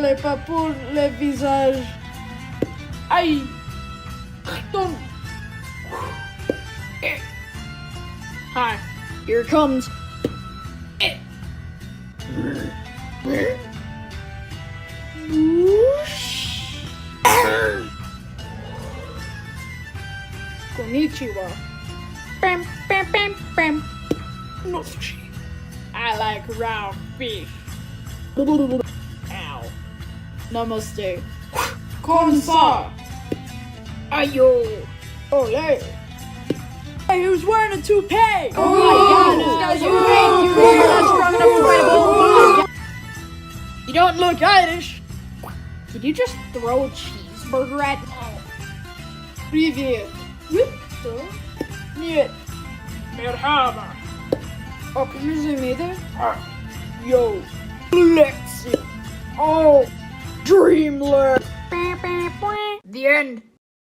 parlez pas pour le visage. Aïe. Don't. Hi, here comes. Konnichiwa. Bam, bam, bam, bam. No sushi. I like raw fish. Ow. Namaste. Konsa. Ayo. Ole. Hey, who's wearing a toupee? Oh my god, you're not strong enough to fight a bull. You don't look Irish. Did you just throw a cheeseburger at me? Привет. Что? Нет. Merhaba. Reanimated? Yo. Lexi. Oh. Dreamland. The end.